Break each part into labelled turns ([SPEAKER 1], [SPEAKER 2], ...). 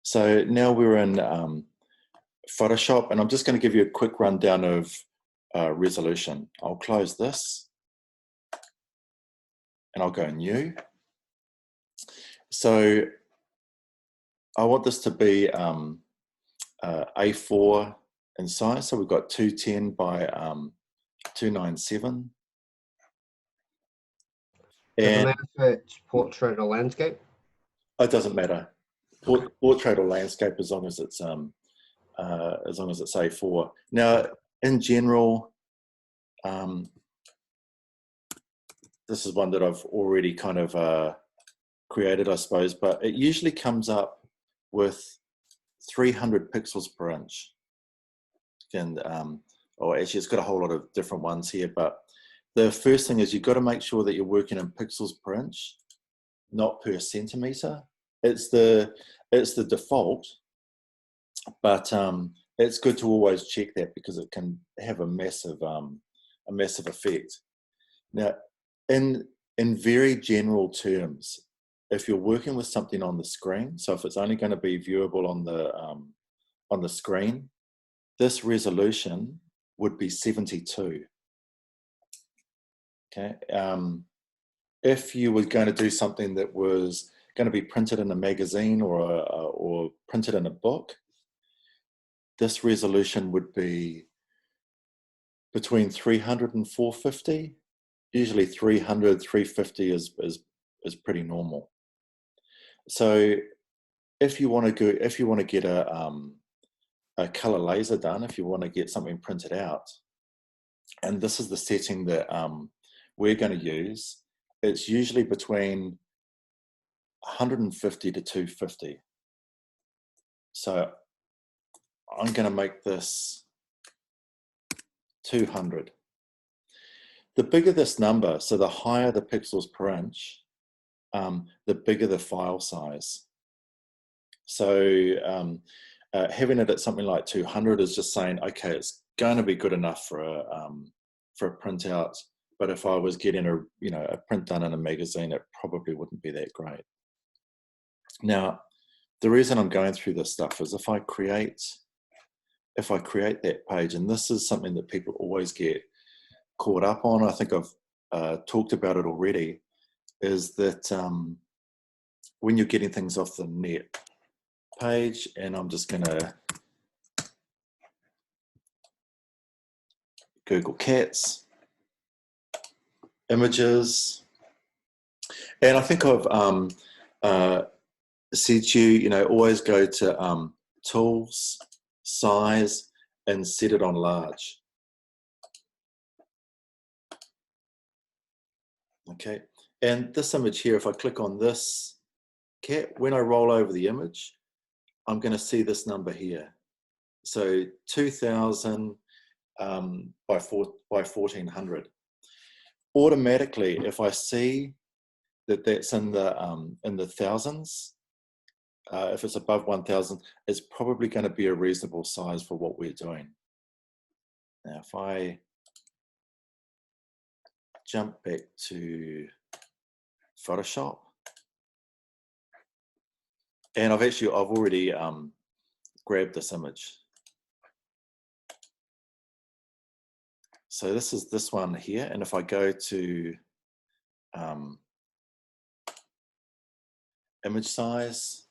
[SPEAKER 1] So now we're in Photoshop, and I'm just going to give you a quick rundown of resolution. I'll close this and I'll go new. So I want this to be A4 in size. So we've got 210 by 297.
[SPEAKER 2] Does it matter if it's portrait or landscape?
[SPEAKER 1] It doesn't matter. Portrait or landscape, as long as it's A4. Now, in general, this is one that I've already kind of created, I suppose, but it usually comes up with 300 pixels per inch. And or actually, it's got a whole lot of different ones here, but the first thing is you've got to make sure that you're working in pixels per inch, not per centimeter. It's the default, but it's good to always check that because it can have a massive effect. Now, in very general terms, if you're working with something on the screen, so if it's only going to be viewable on the screen, this resolution would be 72. Okay. If you were going to do something that was going to be printed in a magazine or printed in a book, this resolution would be between 300 and 450. Usually 300, 350 is pretty normal. So if you want to get a color laser done, if you want to get something printed out, and this is the setting that we're going to use, it's usually between 150 to 250. So I'm going to make this 200. The bigger this number, so the higher the pixels per inch, the bigger the file size. So having it at something like 200 is just saying, okay, it's going to be good enough for a printout. But if I was getting a print done in a magazine, it probably wouldn't be that great. Now, the reason I'm going through this stuff is if I create that page, and this is something that people always get caught up on, I think I've talked about it already, is that when you're getting things off the net page, and I'm just going to Google cats, images, and I think I've said to you, always go to tools, size, and set it on large. Okay, and this image here, if I click on this cat, when I roll over the image, I'm going to see this number here. So 2000 by 1400. Automatically, if I see that that's in the thousands, if it's above 1000, it's probably going to be a reasonable size for what we're doing. Now, if I jump back to Photoshop, and I've already grabbed this image. So this is this one here, and if I go to image size,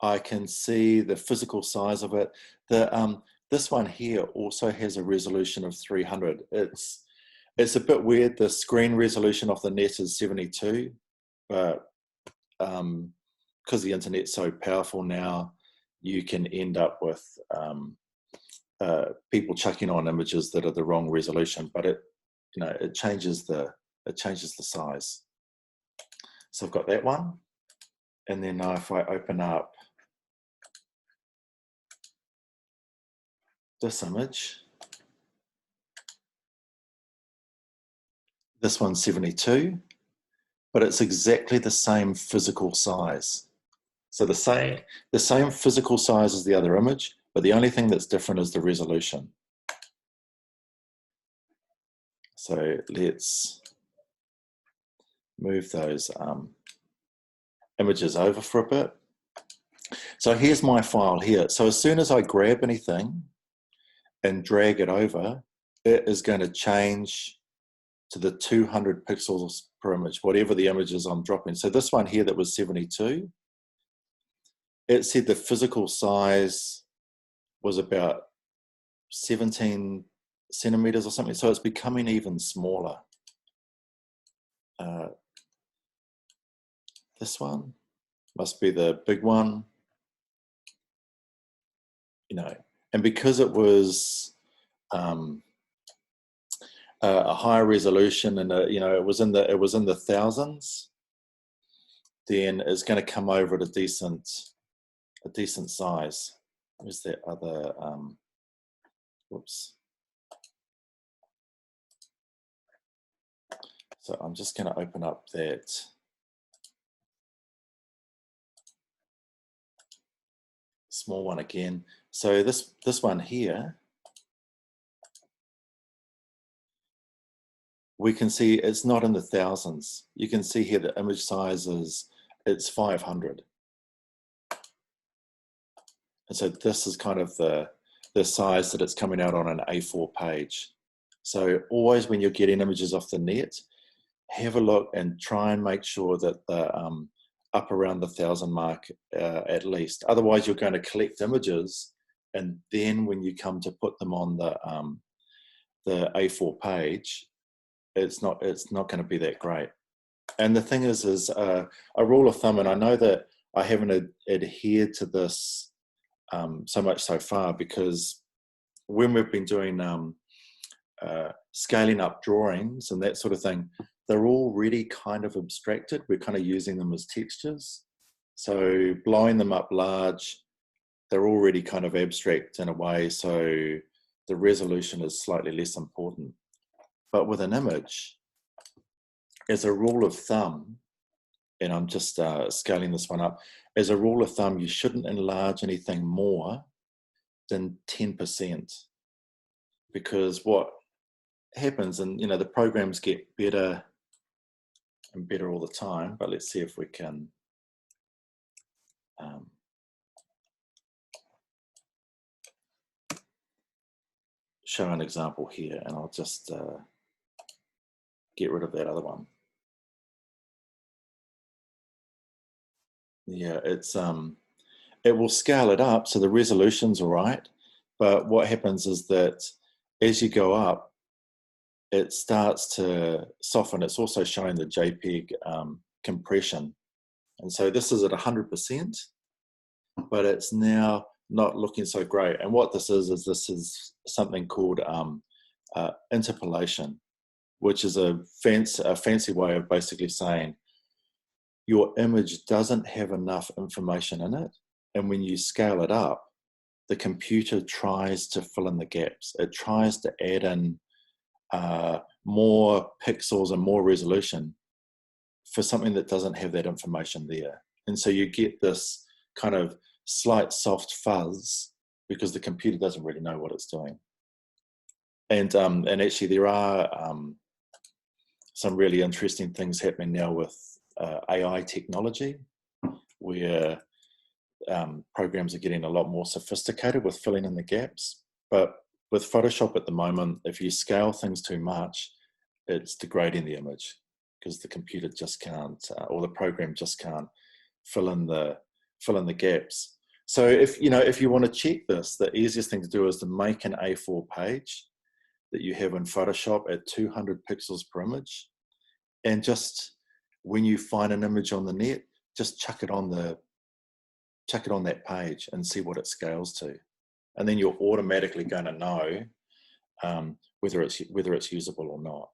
[SPEAKER 1] I can see the physical size of it. This one here also has a resolution of 300. It's a bit weird. The screen resolution off the net is 72, but because the internet's so powerful now, you can end up with people chucking on images that are the wrong resolution, but it changes the size. So I've got that one, and then now if I open up this image, this one's 72, but it's exactly the same physical size. So the same physical size as the other image, but the only thing that's different is the resolution. So let's move those images over for a bit. So here's my file here. So as soon as I grab anything and drag it over, it is going to change to the 200 pixels per image, whatever the images I'm dropping. So this one here that was 72, it said the physical size was about 17 centimeters or something. So it's becoming even smaller. This one must be the big one, you know, and because it was a higher resolution and you know, it was in the thousands, then it's going to come over at a decent size. Where's that other whoops. So I'm just going to open up that small one again. So this one here, we can see it's not in the thousands. You can see here the image size it's 500. And so this is kind of the size that it's coming out on an A4 page. So always when you're getting images off the net, have a look and try and make sure that the up around the 1,000 mark at least. Otherwise, you're going to collect images, and then when you come to put them on the A4 page, it's not going to be that great. And the thing is a rule of thumb, and I know that I haven't adhered to this so much so far, because when we've been doing scaling up drawings and that sort of thing, they're already kind of abstracted. We're kind of using them as textures. So blowing them up large, they're already kind of abstract in a way, so the resolution is slightly less important. But with an image, as a rule of thumb, and I'm just scaling this one up, as a rule of thumb, you shouldn't enlarge anything more than 10%, because what happens, and you know, the programs get better and better all the time, but let's see if we can show an example here, and I'll just get rid of that other one. Yeah, it's it will scale it up, so the resolution's all right, but what happens is that as you go up, it starts to soften. It's also showing the JPEG compression. And so this is at 100%, but it's now not looking so great. And what this is something called interpolation, which is a fancy way of basically saying your image doesn't have enough information in it. And when you scale it up, the computer tries to fill in the gaps. It tries to add in more pixels and more resolution for something that doesn't have that information there. And so you get this kind of slight soft fuzz because the computer doesn't really know what it's doing. And actually there are some really interesting things happening now with AI technology, where programs are getting a lot more sophisticated with filling in the gaps. But with Photoshop at the moment, if you scale things too much, it's degrading the image because the computer just can't, or the program just can't fill in the gaps. So if you want to check this, the easiest thing to do is to make an A4 page that you have in Photoshop at 200 pixels per image, and just when you find an image on the net, just chuck it on that page and see what it scales to, and then you're automatically going to know whether it's usable or not.